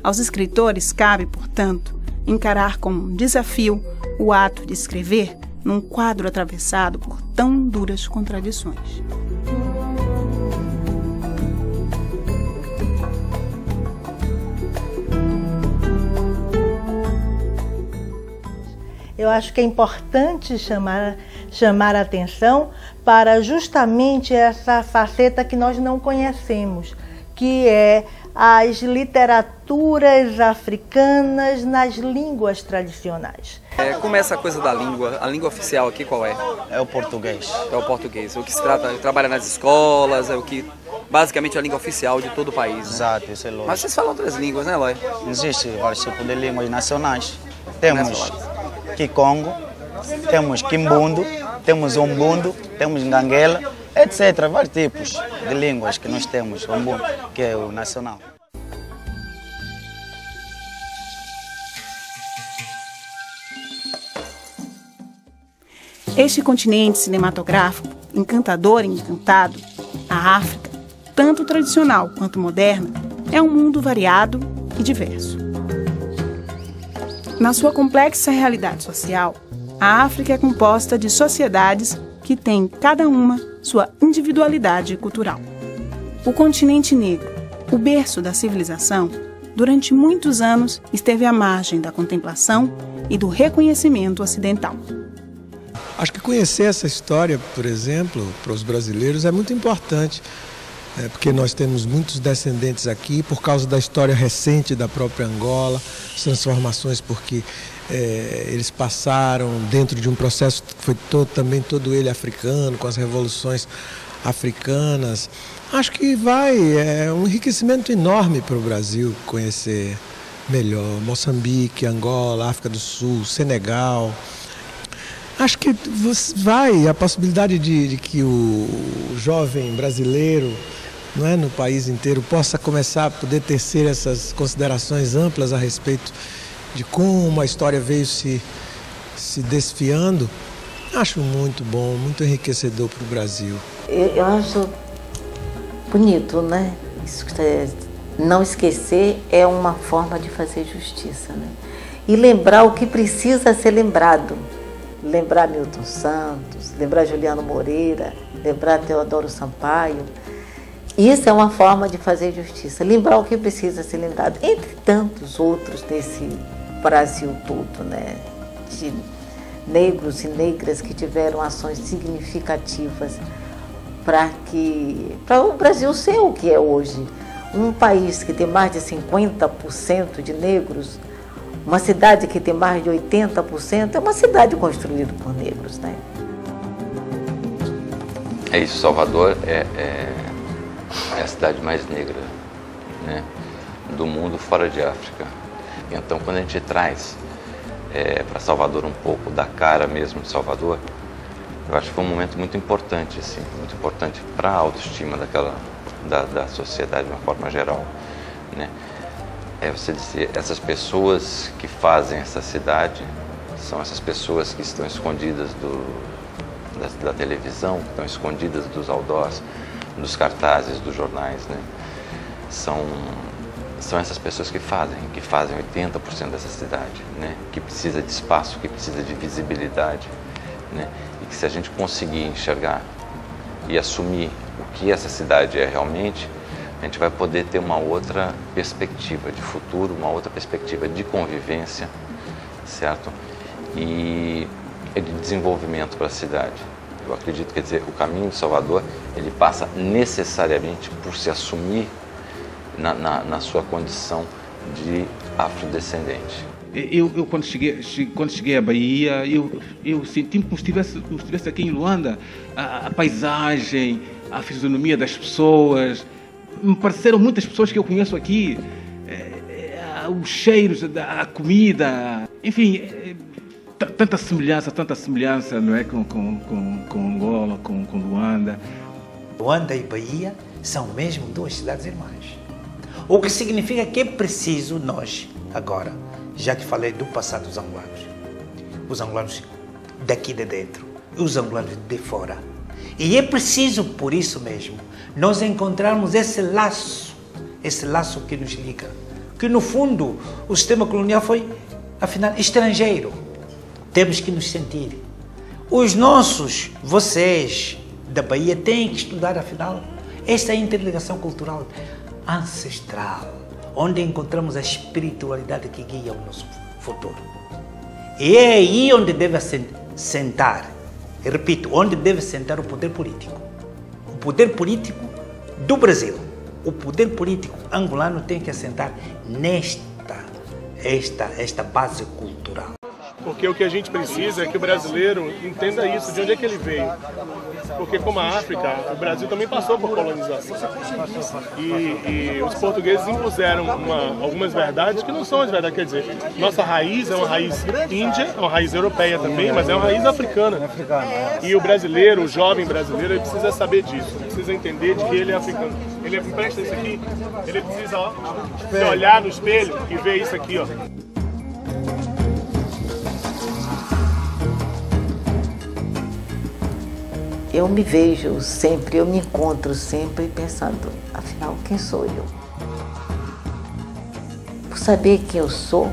Aos escritores cabe, portanto, encarar como um desafio o ato de escrever num quadro atravessado por tão duras contradições.
Eu acho que é importante chamar a atenção para justamente essa faceta que nós não conhecemos, que é as literaturas africanas nas línguas tradicionais.
Como é essa coisa da língua? A língua oficial aqui qual é?
É o português.
É o português. O que se trata, trabalha nas escolas, é o que basicamente é a língua oficial de todo o país. Né?
Exato, isso é lógico.
Mas vocês falam outras línguas, né, Eloy?
Existem vários tipos de línguas nacionais. Temos Kikongo, temos Kimbundo, temos Umbundo, temos Nganguela, etc. Vários tipos de línguas que nós temos, Umbundo, que é o nacional.
Este continente cinematográfico, encantador e encantado, a África, tanto tradicional quanto moderna, é um mundo variado e diverso. Na sua complexa realidade social, a África é composta de sociedades que têm, cada uma, sua individualidade cultural. O continente negro, o berço da civilização, durante muitos anos esteve à margem da contemplação e do reconhecimento ocidental.
Acho que conhecer essa história, por exemplo, para os brasileiros é muito importante, porque nós temos muitos descendentes aqui por causa da história recente da própria Angola, as transformações porque eles passaram dentro de um processo que foi também todo ele africano, com as revoluções africanas. Acho que é um enriquecimento enorme para o Brasil conhecer melhor Moçambique, Angola, África do Sul, Senegal. Acho que a possibilidade de que o jovem brasileiro, não é, no país inteiro, possa começar a poder tecer essas considerações amplas a respeito de como a história veio se desfiando, acho muito bom, muito enriquecedor para o Brasil.
Eu acho bonito, né? Isso, não esquecer é uma forma de fazer justiça, né? E lembrar o que precisa ser lembrado. Lembrar Milton Santos, lembrar Juliano Moreira, lembrar Teodoro Sampaio. Isso é uma forma de fazer justiça, lembrar o que precisa ser lembrado, entre tantos outros desse Brasil todo, né? De negros e negras que tiveram ações significativas para o Brasil ser o que é hoje. Um país que tem mais de 50% de negros, uma cidade que tem mais de 80%, é uma cidade construída por negros, né?
É isso, Salvador é a cidade mais negra, né, do mundo fora de África. Então, quando a gente traz para Salvador um pouco da cara mesmo de Salvador, eu acho que foi um momento muito importante, assim, muito importante para a autoestima da sociedade de uma forma geral, né? É você dizer, essas pessoas que fazem essa cidade São essas pessoas que estão escondidas da televisão, que estão escondidas dos outdoors, dos cartazes, dos jornais, né? São essas pessoas que fazem 80% dessa cidade, né? Que precisa de espaço, que precisa de visibilidade, né? E que se a gente conseguir enxergar e assumir o que essa cidade é realmente, a gente vai poder ter uma outra perspectiva de futuro, uma outra perspectiva de convivência, certo? E de desenvolvimento para a cidade. Eu acredito, quer dizer, o caminho de Salvador, ele passa necessariamente por se assumir na sua condição de afrodescendente.
Eu quando cheguei à Bahia, eu senti como se estivesse aqui em Luanda. A paisagem, a fisionomia das pessoas, me pareceram muitas pessoas que eu conheço aqui, os cheiros, a comida, enfim, tanta semelhança, não é, com Angola, com Luanda.
Luanda e Bahia são mesmo duas cidades irmãs. O que significa que é preciso nós, agora, já que falei do passado dos os angolanos daqui de dentro e os angolanos de fora, e é preciso, por isso mesmo, nós encontrarmos esse laço que nos liga, que no fundo o sistema colonial foi, afinal, estrangeiro. Temos que nos sentir. Vocês da Bahia têm que estudar, afinal, esta interligação cultural ancestral, onde encontramos a espiritualidade que guia o nosso futuro. E é aí onde deve sentar, eu repito, onde deve sentar o poder político. O poder político do Brasil, o poder político angolano tem que assentar esta base cultural.
Porque o que a gente precisa é que o brasileiro entenda isso, de onde é que ele veio. Porque como a África, o Brasil também passou por colonização. E os portugueses impuseram algumas verdades que não são as verdades. Quer dizer, nossa raiz é uma raiz índia, é uma raiz europeia também, mas é uma raiz africana. E o brasileiro, o jovem brasileiro, ele precisa saber disso. Ele precisa entender de que ele é africano. Ele presta isso aqui, ele precisa se olhar no espelho e ver isso aqui, ó.
Eu me vejo sempre, eu me encontro sempre pensando, afinal, quem sou eu? Por saber quem eu sou,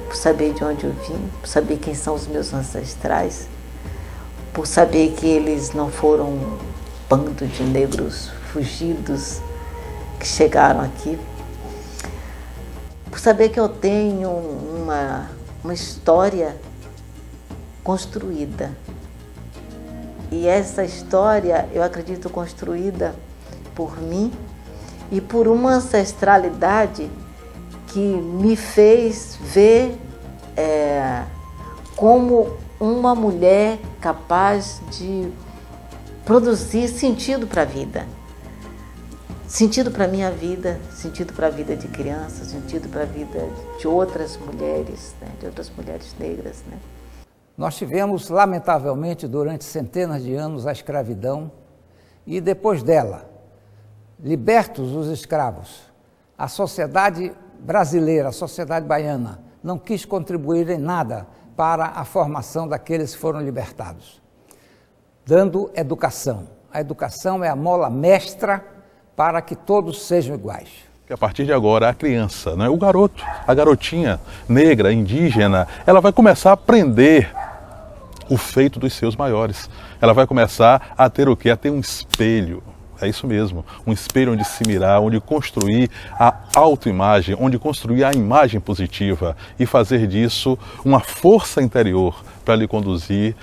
por saber de onde eu vim, por saber quem são os meus ancestrais, por saber que eles não foram um bando de negros fugidos que chegaram aqui, por saber que eu tenho uma história construída. E essa história, eu acredito, construída por mim e por uma ancestralidade que me fez ver como uma mulher capaz de produzir sentido para a vida. Sentido para a minha vida, sentido para a vida de crianças, sentido para a vida de outras mulheres, né? De outras mulheres negras, né?
Nós tivemos, lamentavelmente, durante centenas de anos, a escravidão e, depois dela, libertos os escravos, a sociedade brasileira, a sociedade baiana, não quis contribuir em nada para a formação daqueles que foram libertados, dando educação. A educação é a mola mestra para que todos sejam iguais.
Que a partir de agora a criança, né, o garoto, a garotinha negra, indígena, ela vai começar a aprender o feito dos seus maiores. Ela vai começar a ter o quê? A ter um espelho. É isso mesmo, um espelho onde se mirar, onde construir a autoimagem, onde construir a imagem positiva e fazer disso uma força interior para lhe conduzir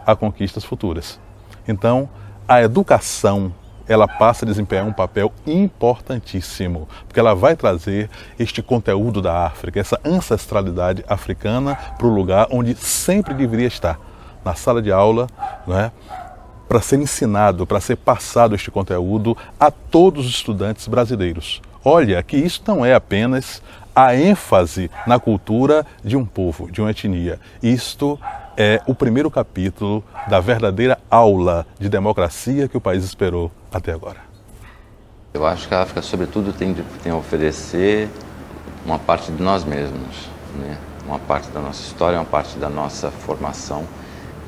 a conquistas futuras. Então, a educação, ela passa a desempenhar um papel importantíssimo, porque ela vai trazer este conteúdo da África, essa ancestralidade africana para o lugar onde sempre deveria estar, na sala de aula, né, para ser ensinado, para ser passado este conteúdo a todos os estudantes brasileiros. Olha que isso não é apenas a ênfase na cultura de um povo, de uma etnia. Isto é o primeiro capítulo da verdadeira aula de democracia que o país esperou até agora.
Eu acho que a África, sobretudo, tem a oferecer uma parte de nós mesmos, né? uma parte da nossa história, uma parte da nossa formação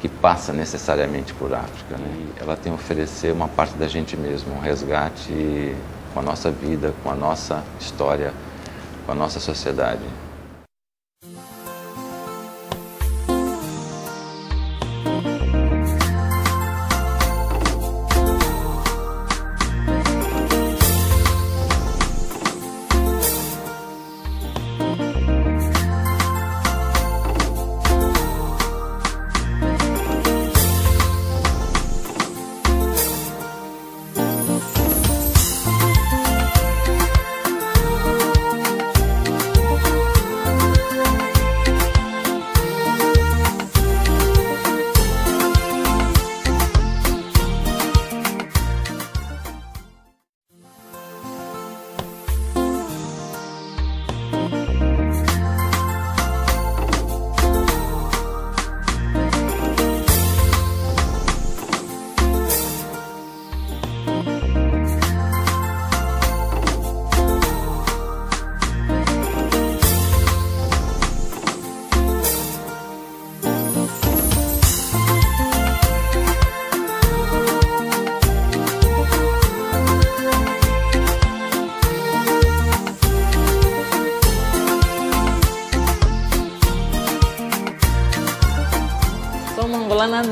que passa necessariamente por África, né? Ela tem a oferecer uma parte da gente mesmo, um resgate com a nossa vida, com a nossa história, com a nossa sociedade.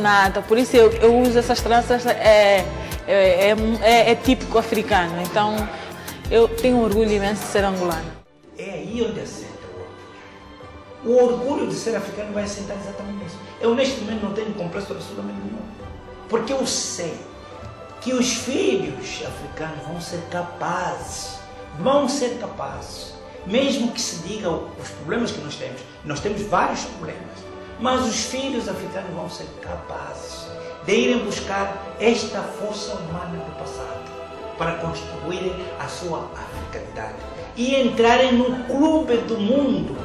Nada, por isso eu uso essas tranças, é típico africano, então eu tenho orgulho imenso de ser angolana.
É aí onde assenta o orgulho. O orgulho de ser africano vai assentar exatamente nisso. Eu neste momento não tenho complexo absolutamente nenhum, porque eu sei que os filhos africanos vão ser capazes, mesmo que se diga os problemas que nós temos vários problemas, mas os filhos africanos vão ser capazes de irem buscar esta força humana do passado para construírem a sua africanidade e entrarem no clube do mundo,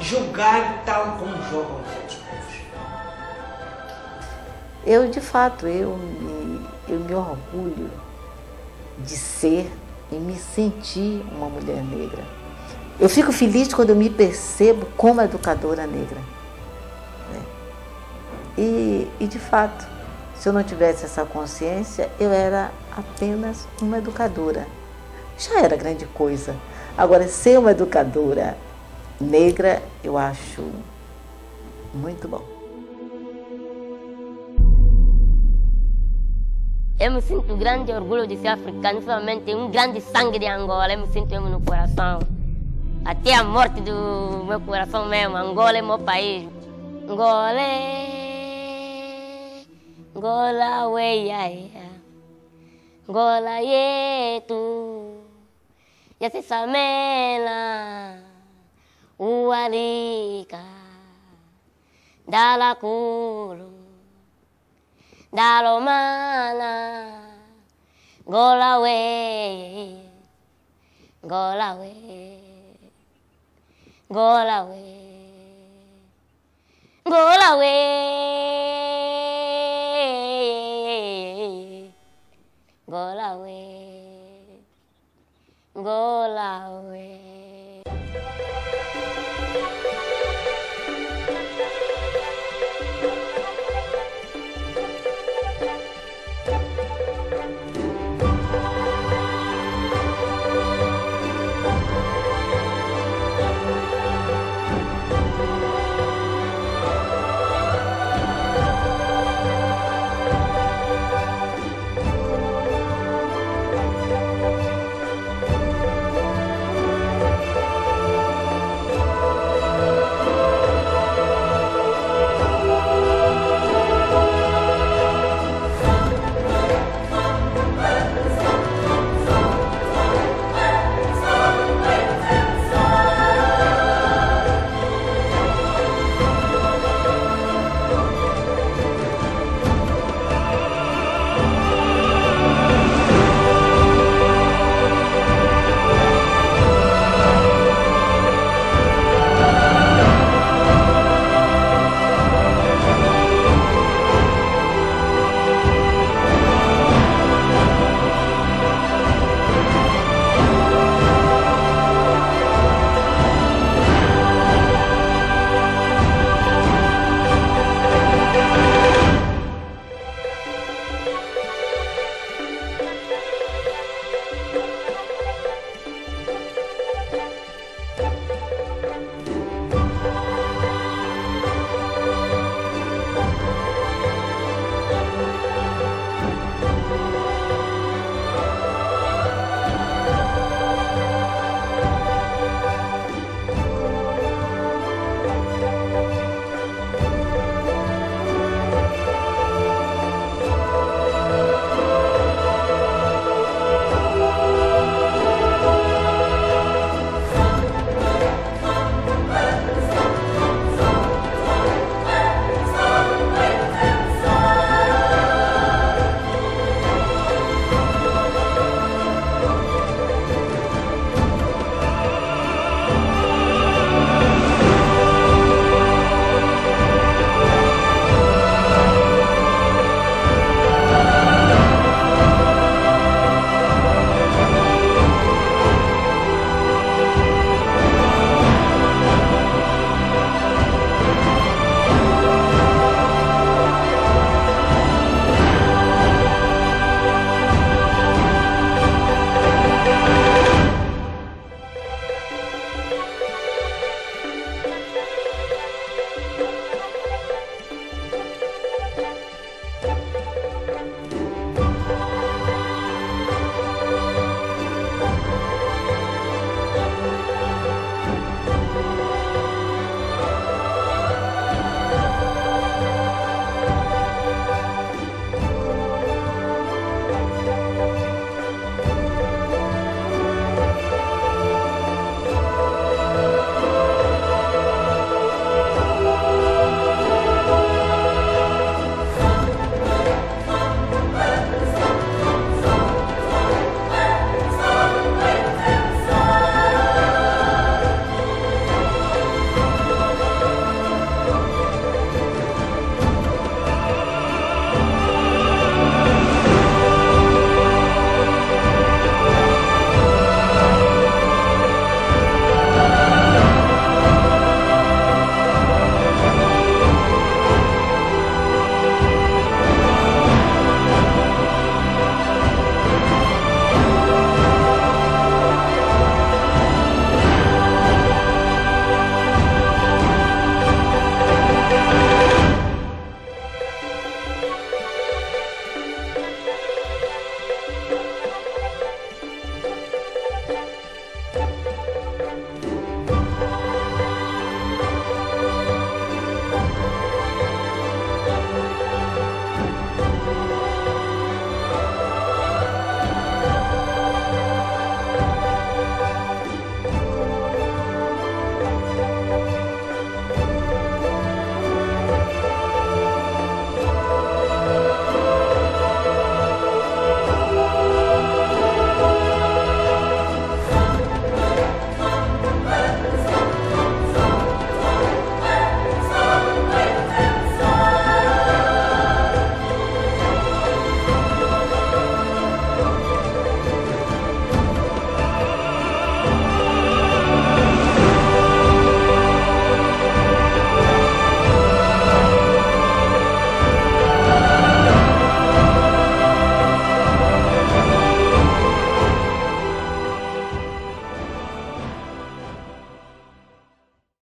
jogar tal como jogam os outros povos.
Eu, de fato, eu me orgulho de ser e me sentir uma mulher negra. Eu fico feliz quando eu me percebo como educadora negra. E, de fato, se eu não tivesse essa consciência, eu era apenas uma educadora. Já era grande coisa. Agora, ser uma educadora negra, eu acho muito bom.
Eu me sinto grande orgulho de ser africano, principalmente um grande sangue de Angola. Eu me sinto mesmo no coração. Até a morte do meu coração mesmo. Angola é meu país. Angola é... Angola weya, Angola yetu, yasisamela, ualika, dalakulu, dalomana, Angola weya, Angola weya, Angola weya, Angola weya.